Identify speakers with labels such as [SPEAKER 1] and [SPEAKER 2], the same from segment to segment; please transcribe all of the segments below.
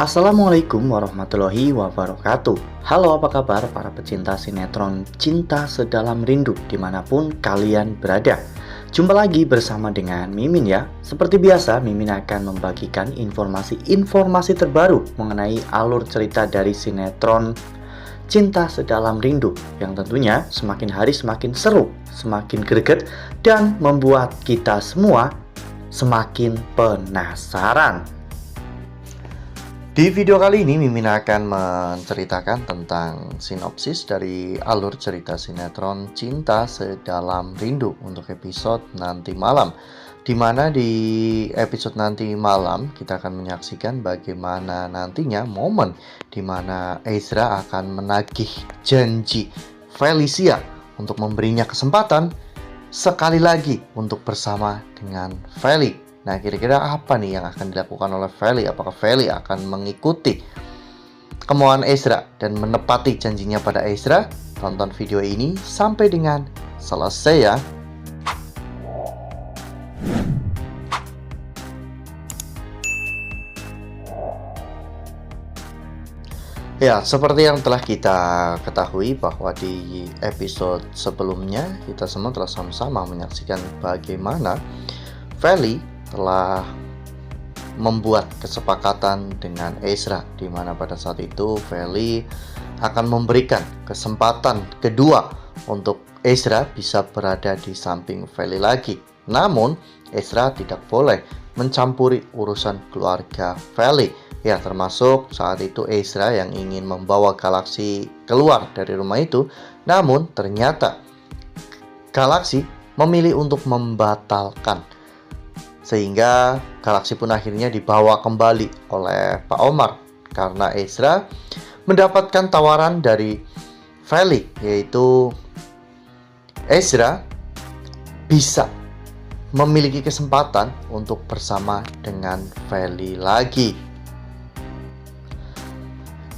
[SPEAKER 1] Assalamualaikum warahmatullahi wabarakatuh. Halo, apa kabar para pecinta sinetron Cinta Sedalam Rindu dimanapun kalian berada. Jumpa lagi bersama dengan Mimin ya. Seperti biasa, Mimin akan membagikan informasi terbaru mengenai alur cerita dari sinetron Cinta Sedalam Rindu yang tentunya semakin hari semakin seru, semakin greget, dan membuat kita semua semakin penasaran. Di video kali ini Mimin akan menceritakan tentang sinopsis dari alur cerita sinetron Cinta Sedalam Rindu untuk episode nanti malam. Dimana di episode nanti malam kita akan menyaksikan bagaimana nantinya momen dimana Ezra akan menagih janji Felicia untuk memberinya kesempatan sekali lagi untuk bersama dengan Feli. Nah, kira-kira apa nih yang akan dilakukan oleh Feli? Apakah Feli akan mengikuti kemauan Ezra dan menepati janjinya pada Ezra? Tonton video ini sampai dengan selesai ya. Ya, seperti yang telah kita ketahui bahwa di episode sebelumnya kita semua telah sama-sama menyaksikan bagaimana Feli telah membuat kesepakatan dengan Ezra, di mana pada saat itu Feli akan memberikan kesempatan kedua untuk Ezra bisa berada di samping Feli lagi. Namun Ezra tidak boleh mencampuri urusan keluarga Feli. Ya, termasuk saat itu Ezra yang ingin membawa Galaksi keluar dari rumah itu. Namun ternyata Galaksi memilih untuk membatalkan, sehingga Galaksi pun akhirnya dibawa kembali oleh Pak Omar karena Ezra mendapatkan tawaran dari Feli, yaitu Ezra bisa memiliki kesempatan untuk bersama dengan Feli lagi.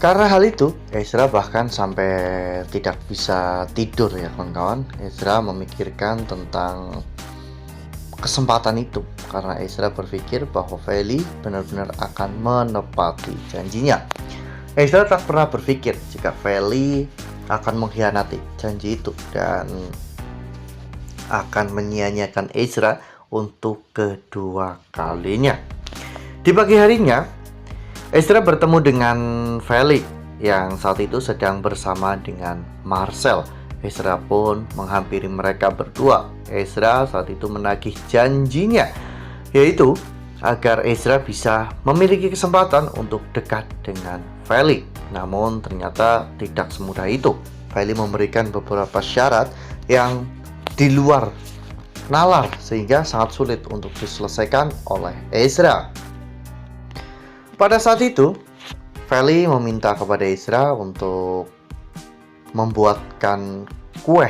[SPEAKER 1] Karena hal itu, Ezra bahkan sampai tidak bisa tidur ya kawan-kawan. Ezra memikirkan tentang kesempatan itu karena Ezra berpikir bahwa Feli benar-benar akan menepati janjinya. Ezra tak pernah berpikir jika Feli akan mengkhianati janji itu dan akan menyia-nyiakan Ezra untuk kedua kalinya. Di pagi harinya, Ezra bertemu dengan Feli yang saat itu sedang bersama dengan Marcel. Ezra pun menghampiri mereka berdua. Ezra saat itu menagih janjinya, yaitu agar Ezra bisa memiliki kesempatan untuk dekat dengan Feli. Namun ternyata tidak semudah itu. Feli memberikan beberapa syarat yang di luar nalar sehingga sangat sulit untuk diselesaikan oleh Ezra. Pada saat itu, Feli meminta kepada Ezra untuk membuatkan kue,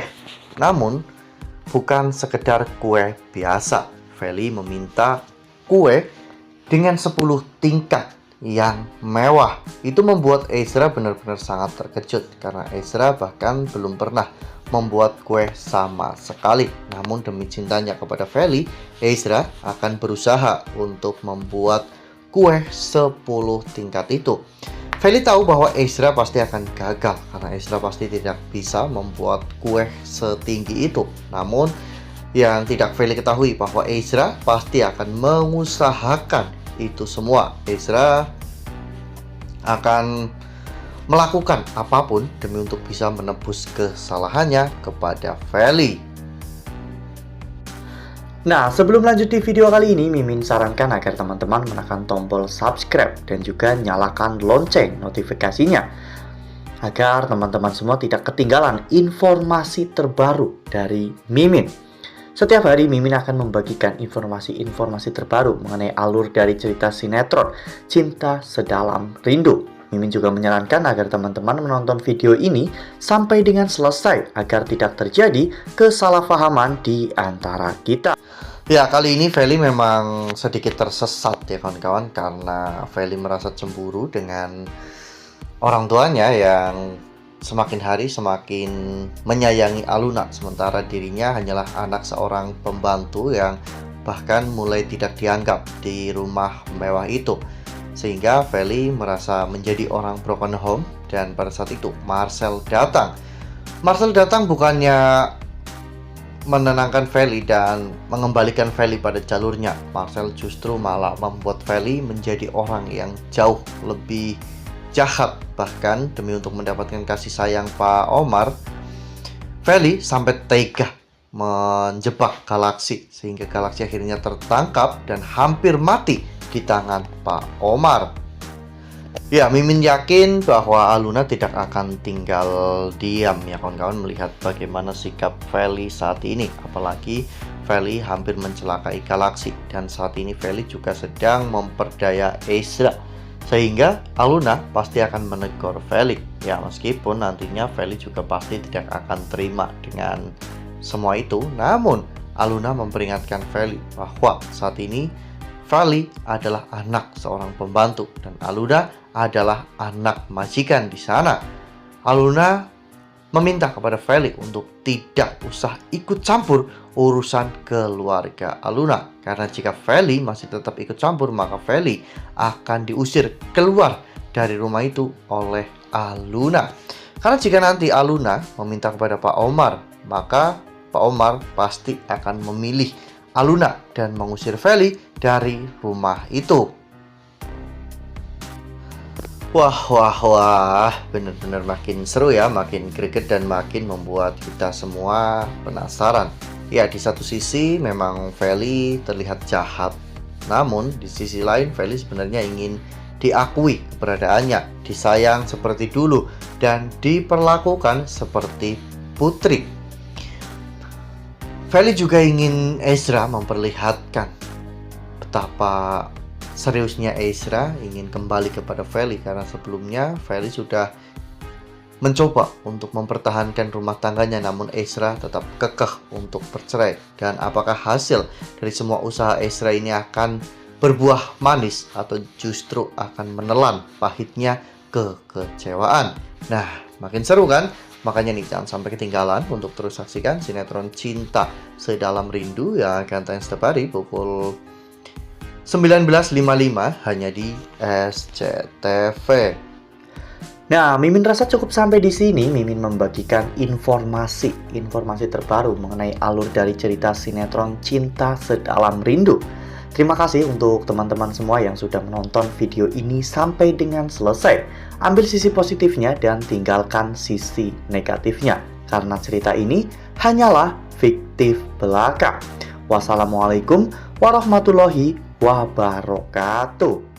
[SPEAKER 1] namun bukan sekedar kue biasa. Feli meminta kue dengan 10 tingkat yang mewah. Itu membuat Ezra benar-benar sangat terkejut karena Ezra bahkan belum pernah membuat kue sama sekali. Namun demi cintanya kepada Feli, Ezra akan berusaha untuk membuat kue 10 tingkat itu. Feli tahu bahwa Ezra pasti akan gagal karena Ezra pasti tidak bisa membuat kue setinggi itu. Namun yang tidak Feli ketahui bahwa Ezra pasti akan mengusahakan itu semua. Ezra akan melakukan apapun demi untuk bisa menebus kesalahannya kepada Feli. Nah, sebelum lanjut di video kali ini, Mimin sarankan agar teman-teman menekan tombol subscribe dan juga nyalakan lonceng notifikasinya agar teman-teman semua tidak ketinggalan informasi terbaru dari Mimin. Setiap hari Mimin akan membagikan informasi-informasi terbaru mengenai alur dari cerita sinetron Cinta Sedalam Rindu. Mimin juga menyarankan agar teman-teman menonton video ini sampai dengan selesai agar tidak terjadi kesalahpahaman di antara kita. Ya, kali ini Feli memang sedikit tersesat ya kawan-kawan, karena Feli merasa cemburu dengan orang tuanya yang semakin hari semakin menyayangi Aluna, sementara dirinya hanyalah anak seorang pembantu yang bahkan mulai tidak dianggap di rumah mewah itu. sehingga Feli merasa menjadi orang broken home. Dan pada saat itu Marcel datang. Marcel datang bukannya menenangkan Feli dan mengembalikan Feli pada jalurnya. Marcel justru malah membuat Feli menjadi orang yang jauh lebih jahat. Bahkan demi untuk mendapatkan kasih sayang Pak Omar, Feli sampai tega menjebak Galaxy, sehingga Galaxy akhirnya tertangkap dan hampir mati di tangan Pak Omar. Ya, Mimin yakin bahwa Aluna tidak akan tinggal diam ya kawan-kawan melihat bagaimana sikap Feli saat ini. Apalagi Feli hampir mencelakai Galaxy, dan saat ini Feli juga sedang memperdaya Ezra, sehingga Aluna pasti akan menegur Feli. Ya, meskipun nantinya Feli juga pasti tidak akan terima dengan semua itu, namun Aluna memperingatkan Feli bahwa saat ini Feli adalah anak seorang pembantu dan Aluna adalah anak majikan di sana. Aluna meminta kepada Feli untuk tidak usah ikut campur urusan keluarga Aluna, karena jika Feli masih tetap ikut campur, maka Feli akan diusir keluar dari rumah itu oleh Aluna. Karena jika nanti Aluna meminta kepada Pak Omar, maka Pak Omar pasti akan memilih Aluna dan mengusir Feli dari rumah itu. Wah, benar-benar makin seru ya, makin greget dan makin membuat kita semua penasaran. Ya, di satu sisi memang Feli terlihat jahat, namun di sisi lain Feli sebenarnya ingin diakui keberadaannya, disayang seperti dulu, dan diperlakukan seperti putri. Feli juga ingin Ezra memperlihatkan betapa seriusnya Ezra ingin kembali kepada Feli, karena sebelumnya Feli sudah mencoba untuk mempertahankan rumah tangganya, namun Ezra tetap kekeh untuk bercerai. Dan apakah hasil dari semua usaha Ezra ini akan berbuah manis atau justru akan menelan pahitnya kekecewaan? Nah, makin seru kan? Makanya nih jangan sampai ketinggalan untuk terus saksikan sinetron Cinta Sedalam Rindu yang akan tayang setiap hari pukul 19.55 hanya di SCTV. Nah, Mimin rasa cukup sampai di sini. Mimin membagikan informasi terbaru mengenai alur dari cerita sinetron Cinta Sedalam Rindu. Terima kasih untuk teman-teman semua yang sudah menonton video ini sampai dengan selesai. Ambil sisi positifnya dan tinggalkan sisi negatifnya, karena cerita ini hanyalah fiktif belaka. Wassalamualaikum warahmatullahi wabarakatuh.